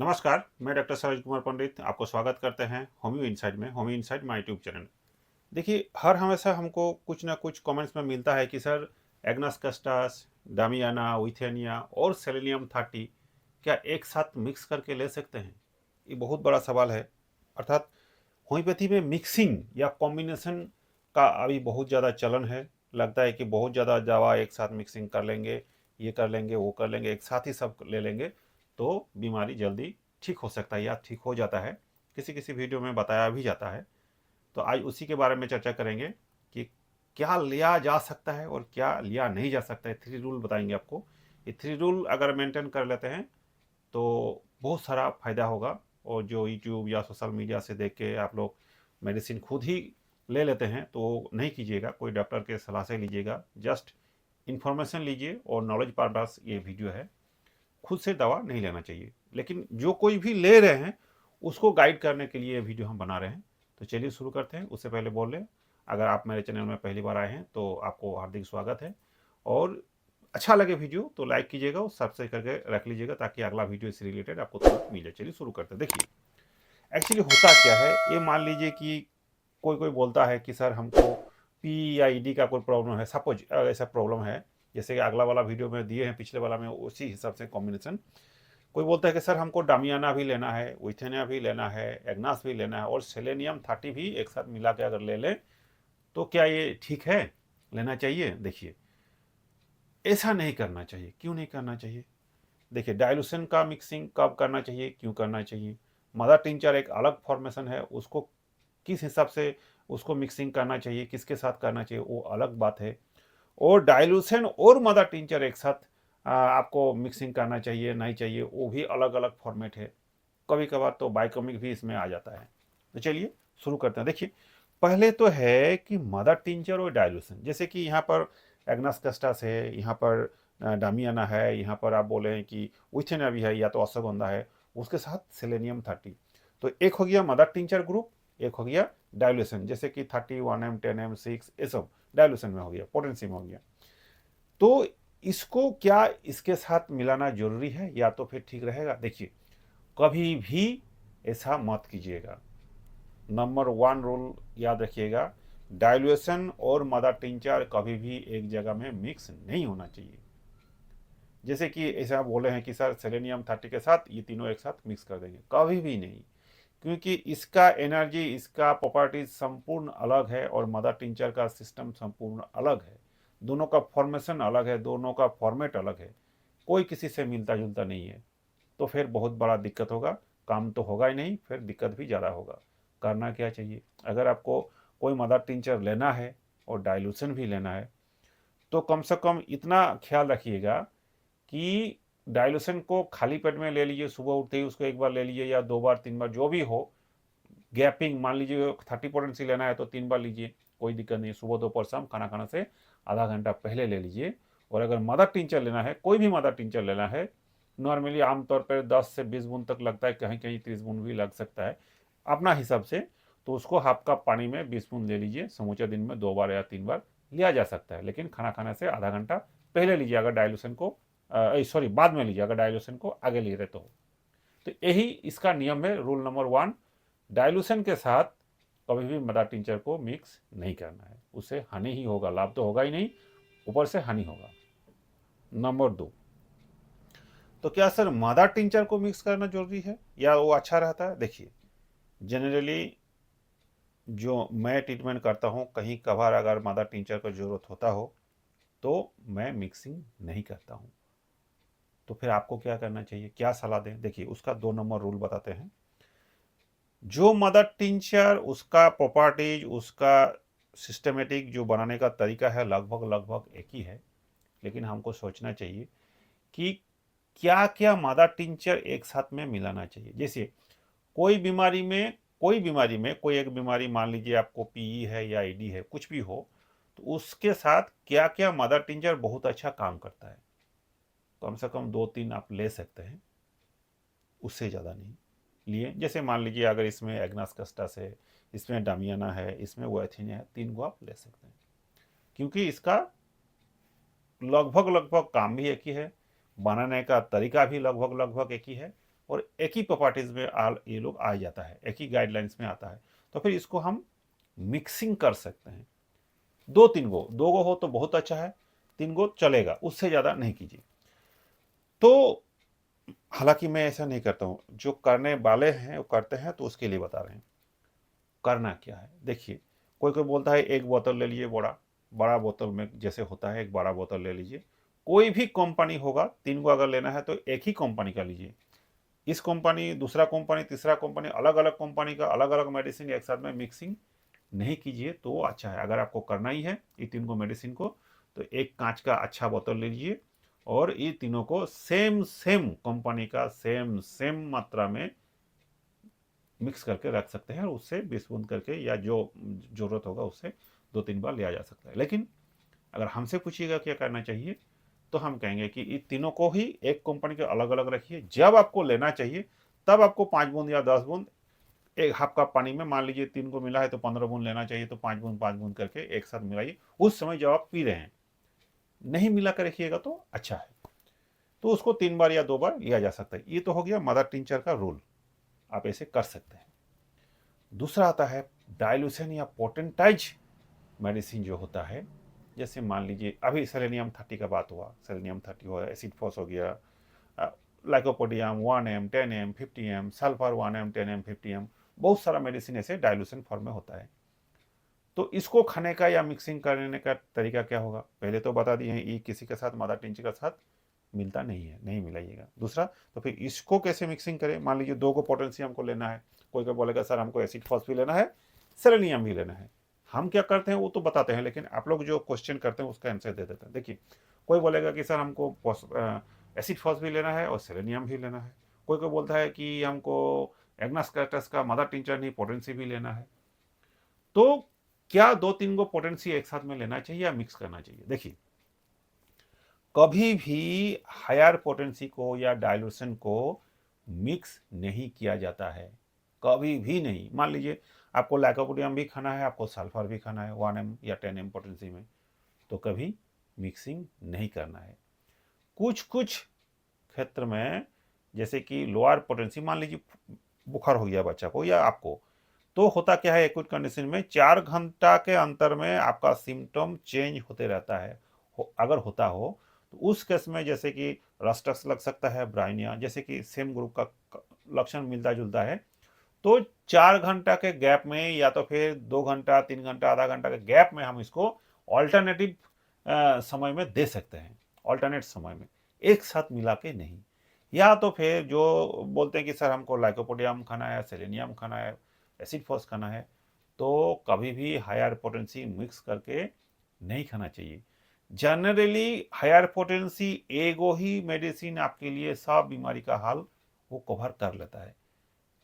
नमस्कार, मैं डॉक्टर सरोज कुमार पंडित आपको स्वागत करते हैं होम्यो इनसाइड में। Homeo inside my YouTube channel. देखिए, हर हमेशा हमको कुछ ना कुछ कमेंट्स में मिलता है कि सर एग्नस कस्टास, डामियाना, विथेनिया और सेलेनियम 30 क्या एक साथ मिक्स करके ले सकते हैं? ये बहुत बड़ा सवाल है। अर्थात होम्योपैथी में मिक्सिंग या कॉम्बिनेशन का अभी बहुत ज़्यादा चलन है। लगता है कि बहुत ज़्यादा दवा एक साथ मिक्सिंग कर लेंगे, ये कर लेंगे, वो कर लेंगे, एक साथ ही सब ले लेंगे तो बीमारी जल्दी ठीक हो सकता है या ठीक हो जाता है। किसी किसी वीडियो में बताया भी जाता है। तो आज उसी के बारे में चर्चा करेंगे कि क्या लिया जा सकता है और क्या लिया नहीं जा सकता है। 3 रूल बताएंगे आपको। ये 3 रूल अगर मेंटेन कर लेते हैं तो बहुत सारा फायदा होगा। और जो यूट्यूब या सोशल मीडिया से देख के आप लोग मेडिसिन खुद ही ले लेते हैं तो नहीं कीजिएगा, कोई डॉक्टर के सलाह से लीजिएगा। जस्ट इन्फॉर्मेशन लीजिए और नॉलेज पर्पस ये वीडियो है। खुद से दवा नहीं लेना चाहिए, लेकिन जो कोई भी ले रहे हैं उसको गाइड करने के लिए वीडियो हम बना रहे हैं। तो चलिए शुरू करते हैं। उससे पहले बोल लें, अगर आप मेरे चैनल में पहली बार आए हैं तो आपको हार्दिक स्वागत है। और अच्छा लगे वीडियो तो लाइक कीजिएगा और सब्सक्राइब करके रख लीजिएगा ताकि अगला वीडियो इससे रिलेटेड आपको तुरंत मिल जाए। चलिए शुरू करते हैं। देखिए, एक्चुअली होता क्या है, ये मान लीजिए कि कोई कोई बोलता है कि सर हमको पी या ईडी का कोई प्रॉब्लम है। सपोज ऐसा प्रॉब्लम है, जैसे कि अगला वाला वीडियो में दिए हैं, पिछले वाला में उसी हिसाब से कॉम्बिनेशन। कोई बोलता है कि सर हमको डामियाना भी लेना है, विथेनिया भी लेना है, एग्नास भी लेना है और सेलेनियम 30 भी एक साथ मिला के अगर ले लें तो क्या ये ठीक है, लेना चाहिए? देखिए, ऐसा नहीं करना चाहिए। क्यों नहीं करना चाहिए? देखिए, डाइल्यूशन का मिक्सिंग कब करना चाहिए, क्यों करना चाहिए? मदर टिंचर एक अलग फॉर्मेशन है, उसको किस हिसाब से उसको मिक्सिंग करना चाहिए, किसके साथ करना चाहिए, वो अलग बात है। और डाइल्यूशन और मदर टिंचर एक साथ आपको मिक्सिंग करना चाहिए नहीं चाहिए, वो भी अलग अलग फॉर्मेट है। कभी कभार तो बाइकोमिक भी इसमें आ जाता है। तो चलिए शुरू करते हैं। देखिए, पहले तो है कि मदर टिंचर और डाइल्यूशन, जैसे कि यहाँ पर एग्नस कस्टास है, यहाँ पर डामियाना है, यहाँ पर आप बोले हैं कि विथेनिया भी है या तो अश्वगंधा है, उसके साथ सेलेनियम 30। तो एक हो गया मदर टिंचर ग्रुप, एक हो गया डाइल्यूशन, जैसे कि 31M 10M 6 ये सब डाइल्यूशन में हो गया, पोटेंसी में हो गया। तो इसको क्या इसके साथ मिलाना जरूरी है या तो फिर ठीक रहेगा? देखिए, कभी भी ऐसा मत कीजिएगा। नंबर 1 रूल याद रखिएगा, डाइल्यूशन और मदर टिंचर कभी भी एक जगह में मिक्स नहीं होना चाहिए। जैसे कि ऐसा बोले हैं कि सर सेलेनियम 30 के साथ ये तीनों एक साथ मिक्स कर देंगे, कभी भी नहीं। क्योंकि इसका एनर्जी, इसका प्रॉपर्टीज संपूर्ण अलग है और मदर टिंचर का सिस्टम संपूर्ण अलग है। दोनों का फॉर्मेशन अलग है, दोनों का फॉर्मेट अलग है, कोई किसी से मिलता जुलता नहीं है। तो फिर बहुत बड़ा दिक्कत होगा, काम तो होगा ही नहीं, फिर दिक्कत भी ज़्यादा होगा। करना क्या चाहिए, अगर आपको कोई मदर टिंचर लेना है और डाइल्यूशन भी लेना है तो कम से कम इतना ख्याल रखिएगा कि डाइल्यूशन को खाली पेट में ले लीजिए, सुबह उठते ही उसको एक बार ले लीजिए या 2 बार 3 बार जो भी हो। गैपिंग मान लीजिए 30 पोटेंसी लेना है तो 3 बार लीजिए, कोई दिक्कत नहीं। सुबह दोपहर शाम खाना खाने से आधा घंटा पहले ले लीजिए। और अगर मदर टिंचर लेना है, कोई भी मदर टिंचर लेना है, नॉर्मली आमतौर पर 10 से 20 बूंद तक लगता है, कहीं कहीं 30 बूंद भी लग सकता है अपना हिसाब से। तो उसको हाफ कप पानी में 20 बूंद ले लीजिए। समूचे दिन में 2 बार या 3 बार लिया जा सकता है, लेकिन खाना खाने से आधा घंटा पहले लीजिए अगर डाइल्यूशन को, सॉरी बाद में लीजिए अगर डाइल्यूशन को आगे ले रहे तो यही इसका नियम है। रूल नंबर 1, डाइल्यूशन के साथ कभी भी मदर टिंचर को मिक्स नहीं करना है, उससे हानि ही होगा, लाभ तो होगा ही नहीं, ऊपर से हानि होगा। नंबर 2, तो क्या सर मदर टिंचर को मिक्स करना जरूरी है या वो अच्छा रहता है? देखिए, जनरली जो मैं ट्रीटमेंट करता हूँ, कहीं कभार अगर मदर टिंचर को जरूरत होता हो तो मैं मिक्सिंग नहीं करता हूँ। तो फिर आपको क्या करना चाहिए, क्या सलाह दें? देखिए, उसका 2 नंबर रूल बताते हैं। जो मदर टिंचर, उसका प्रॉपर्टीज, उसका सिस्टमेटिक जो बनाने का तरीका है लगभग लगभग एक ही है, लेकिन हमको सोचना चाहिए कि क्या क्या मदर टिंचर एक साथ में मिलाना चाहिए। जैसे कोई बीमारी में, कोई एक बीमारी मान लीजिए आपको पीई है या ईडी है, कुछ भी हो, तो उसके साथ क्या क्या मदर टिंचर बहुत अच्छा काम करता है, कम से कम 2-3 आप ले सकते हैं, उससे ज़्यादा नहीं लिए। जैसे मान लीजिए अगर इसमें एग्नास कस्टास है, इसमें डामियाना है, इसमें वैथिनिया है, 3 को आप ले सकते हैं। क्योंकि इसका लगभग लगभग काम भी एक ही है, बनाने का तरीका भी लगभग लगभग एक ही है, और एक ही प्रॉपर्टीज़ में ये लोग आ जाता है, एक ही गाइडलाइंस में आता है। तो फिर इसको हम मिक्सिंग कर सकते हैं। 2-3 गो, 2 गो हो तो बहुत अच्छा है, 3 गो चलेगा, उससे ज़्यादा नहीं कीजिए। तो हालाँकि मैं ऐसा नहीं करता हूँ, जो करने वाले हैं वो करते हैं, तो उसके लिए बता रहे हैं। करना क्या है? देखिए, कोई-कोई बोलता है 1 बोतल ले लीजिए बड़ा बोतल में जैसे होता है, एक बड़ा बोतल ले लीजिए। कोई भी कंपनी होगा, 3 को अगर लेना है तो एक ही कंपनी का लीजिए। इस कंपनी, दूसरा कंपनी, तीसरा कंपनी, अलग-अलग कंपनी का अलग-अलग मेडिसिन एक साथ में मिक्सिंग नहीं कीजिए तो अच्छा है। अगर आपको करना ही है ये 3 को मेडिसिन को, तो एक काँच का अच्छा बोतल लीजिए और ये तीनों को सेम कंपनी का सेम मात्रा में मिक्स करके रख सकते हैं और उससे 20 बूंद करके या जो ज़रूरत होगा उससे 2-3 बार लिया जा सकता है। लेकिन अगर हमसे पूछिएगा क्या करना चाहिए, तो हम कहेंगे कि ये तीनों को ही एक कंपनी के अलग-अलग रखिए। जब आपको लेना चाहिए, तब आपको 5 बूंद या 10 बूंद एक हाफ कप पानी में, मान लीजिए 3 को मिला है तो 15 बूंद लेना चाहिए, तो 5 बूंद करके एक साथ मिलाइए। उस समय जब आप पी रहे हैं, नहीं मिला कर रखिएगा तो अच्छा है। तो उसको 3 बार या 2 बार लिया जा सकता है। ये तो हो गया मदर टिंचर का रूल, आप ऐसे कर सकते हैं। दूसरा आता है डाइल्यूशन या पोटेंटाइज मेडिसिन जो होता है, जैसे मान लीजिए अभी सेलेनियम 30 का बात हुआ, सेलेनियम 30 हुआ, एसिड फॉस हो गया, lycopodium 1 M 10 M 50 M, sulphur 1 M 10 M 50 M, बहुत सारा मेडिसिन ऐसे डाइल्यूशन फॉर्म में होता है। तो इसको खाने का या मिक्सिंग करने का तरीका क्या होगा? पहले तो बता दिए हैं, ये किसी के साथ मदर टिंचर के साथ मिलता नहीं है, नहीं मिलाइएगा। दूसरा, तो फिर इसको कैसे मिक्सिंग करें? मान लीजिए 2 को पोटेशियम को लेना है, कोई बोलेगा सर हमको एसिड फॉस भी लेना है, सेलेनियम भी लेना है। हम क्या करते हैं वो तो बताते हैं, लेकिन आप लोग जो क्वेश्चन करते हैं उसका आंसर दे देते हैं। देखिए, कोई बोलेगा कि सर हमको एसिड फॉस भी लेना है और सेलेनियम भी लेना है। कोई बोलता है कि हमको एग्नास कैक्टस का मदर टिंचर नहीं, पोटेंसी भी लेना है। तो क्या 2-3 गो पोटेंसी एक साथ में लेना चाहिए या मिक्स करना चाहिए? देखिए, कभी भी हायर पोटेंसी को या डाइल्यूशन को मिक्स नहीं किया जाता है, कभी भी नहीं। मान लीजिए आपको लाइकोपोडियम भी खाना है, आपको सल्फर भी खाना है 1 एम या 10 एम पोटेंसी में, तो कभी मिक्सिंग नहीं करना है। कुछ कुछ क्षेत्र में, जैसे कि लोअर पोटेंसी, मान लीजिए बुखार हो गया बच्चा को या आपको, तो होता क्या है, एक्यूट कंडीशन में 4 घंटा के अंतर में आपका सिम्टम चेंज होते रहता है। अगर होता हो तो उस केस में जैसे कि रस्टक्स लग सकता है, ब्राइनिया, जैसे कि सेम ग्रुप का लक्षण मिलता जुलता है, तो 4 घंटा के गैप में या तो फिर 2 घंटा, 3 घंटा, आधा घंटा के गैप में हम इसको ऑल्टरनेटिव समय में दे सकते हैं, ऑल्टरनेट समय में, एक साथ मिला के नहीं। या तो फिर जो बोलते हैं कि सर हमको लाइकोपोडियम खाना है, सेलेनियम खाना है, एसिड फॉस खाना है, तो कभी भी हायर पोटेंसी मिक्स करके नहीं खाना चाहिए। जनरली हायर पोटेंसी एगो ही मेडिसिन आपके लिए सब बीमारी का हाल वो कवर कर लेता है।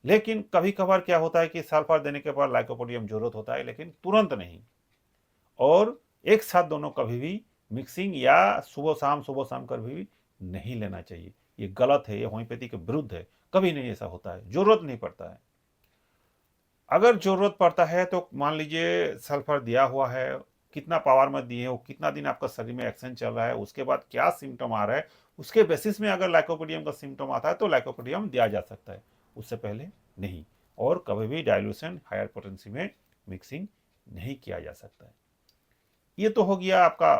लेकिन कभी कभार क्या होता है कि सल्फर देने के बाद लाइकोपोडियम जरूरत होता है, लेकिन तुरंत नहीं। और एक साथ दोनों कभी भी मिक्सिंग या सुबह शाम कभी भी नहीं लेना चाहिए। ये गलत है, ये होम्योपैथी के विरुद्ध है। कभी नहीं ऐसा होता है, जरूरत नहीं पड़ता है। अगर जरूरत पड़ता है तो मान लीजिए सल्फर दिया हुआ है, कितना पावर में दिए हो, कितना दिन आपका शरीर में एक्शन चल रहा है, उसके बाद क्या सिम्टम आ रहा है, उसके बेसिस में अगर लाइकोपोडियम का सिम्टम आता है तो लाइकोपोडियम दिया जा सकता है, उससे पहले नहीं। और कभी भी डाइल्यूशन हायर पोटेंसी में मिक्सिंग नहीं किया जा सकता है। ये तो हो गया आपका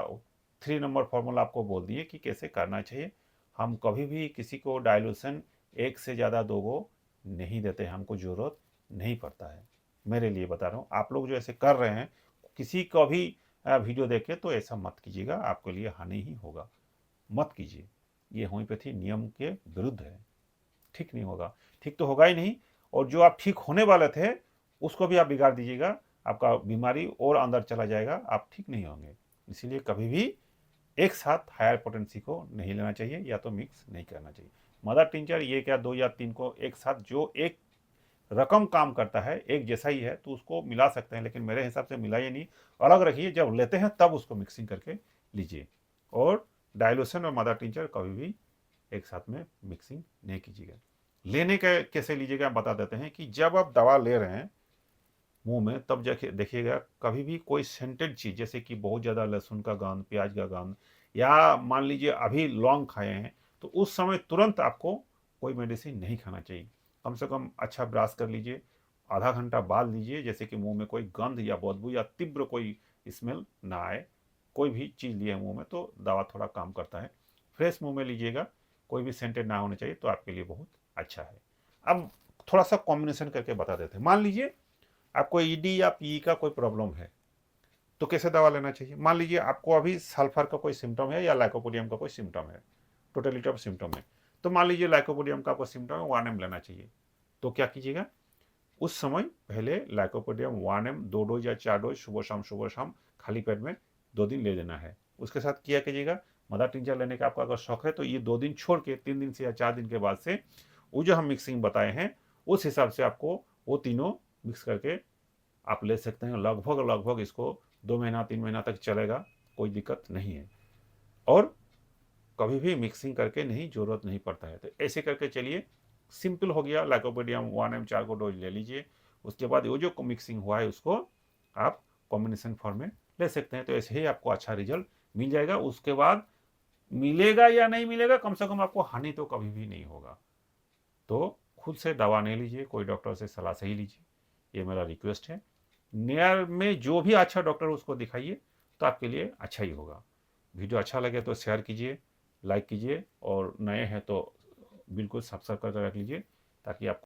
3 नंबर फॉर्मूला, आपको बोल दिए कि कैसे करना चाहिए। हम कभी भी किसी को डाइल्यूशन एक से ज़्यादा 2 गो नहीं देते, हमको ज़रूरत नहीं पड़ता है। मेरे लिए बता रहा हूँ, आप लोग जो ऐसे कर रहे हैं, किसी को भी वीडियो देखे तो ऐसा मत कीजिएगा, आपके लिए हानि ही होगा, मत कीजिए। ये होम्योपैथी नियम के विरुद्ध है, ठीक नहीं होगा, ठीक तो होगा ही नहीं। और जो आप ठीक होने वाले थे उसको भी आप बिगाड़ दीजिएगा, आपका बीमारी और अंदर चला जाएगा, आप ठीक नहीं होंगे। इसीलिए कभी भी एक साथ हायर पोटेंसी को नहीं लेना चाहिए, या तो मिक्स नहीं करना चाहिए। मदर टिंचर ये क्या 2 या 3 को एक साथ, जो एक रकम काम करता है, एक जैसा ही है, तो उसको मिला सकते हैं, लेकिन मेरे हिसाब से मिलाइए नहीं, अलग रखिए। जब लेते हैं तब उसको मिक्सिंग करके लीजिए। और डाइल्यूशन और मदर टिंचर कभी भी एक साथ में मिक्सिंग नहीं कीजिएगा। लेने का कैसे लीजिएगा बता देते हैं कि जब आप दवा ले रहे हैं मुंह में, तब देखिएगा कभी भी कोई सेंटेड चीज़, जैसे कि बहुत ज़्यादा लहसुन का गंध, प्याज का गंध, या मान लीजिए अभी लौंग खाए हैं, तो उस समय तुरंत आपको कोई मेडिसिन नहीं खाना चाहिए। कम से कम अच्छा ब्रश कर लीजिए, आधा घंटा बाद लीजिए, जैसे कि मुंह में कोई गंध या बदबू या तीव्र कोई स्मेल ना आए। कोई भी चीज़ लिए मुंह में तो दवा थोड़ा काम करता है। फ्रेश मुंह में लीजिएगा, कोई भी सेंटेड ना होना चाहिए, तो आपके लिए बहुत अच्छा है। अब थोड़ा सा कॉम्बिनेशन करके बता देते हैं। मान लीजिए आपको ईडी या पीई का कोई प्रॉब्लम है, तो कैसे दवा लेना चाहिए। मान लीजिए आपको अभी सल्फर का कोई सिम्टम है या लाइकोपोडियम का कोई सिम्टम है, टोटलिटी ऑफ सिम्टम है। तो मान लीजिए लाइकोपोडियम का आपको सिम्टम है, 1 एम लेना चाहिए। तो क्या कीजिएगा, उस समय पहले लाइकोपोडियम 1 एम 2 डोज या 4 डोज सुबह शाम खाली पेट में 2 दिन ले लेना है। उसके साथ क्या कीजिएगा, मदर टिंचर लेने का आपका अगर शौक है तो ये 2 दिन छोड़ के 3 दिन से या 4 दिन के बाद से वो जो हम मिक्सिंग बताए हैं उस हिसाब से आपको वो तीनों मिक्स करके आप ले सकते हैं। लगभग लगभग इसको 2 महीना 3 महीना तक चलेगा, कोई दिक्कत नहीं है। और कभी भी मिक्सिंग करके नहीं, जरूरत नहीं पड़ता है। तो ऐसे करके चलिए, सिंपल हो गया। लाइकोपोडियम 1 एम 4 को डोज ले लीजिए। उसके बाद वो जो मिक्सिंग हुआ है उसको आप कॉम्बिनेशन फॉर्म में ले सकते हैं। तो ऐसे ही आपको अच्छा रिजल्ट मिल जाएगा। उसके बाद मिलेगा या नहीं मिलेगा, कम से कम आपको हानि तो कभी भी नहीं होगा। तो खुद से दवा नहीं लीजिए, कोई डॉक्टर से सलाह सही लीजिए, ये मेरा रिक्वेस्ट है। नियर में जो भी अच्छा डॉक्टर उसको दिखाइए, तो आपके लिए अच्छा ही होगा। वीडियो अच्छा लगे तो शेयर कीजिए, लाइक कीजिए, और नए हैं तो बिल्कुल सब्सक्राइब करके रख लीजिए, ताकि आप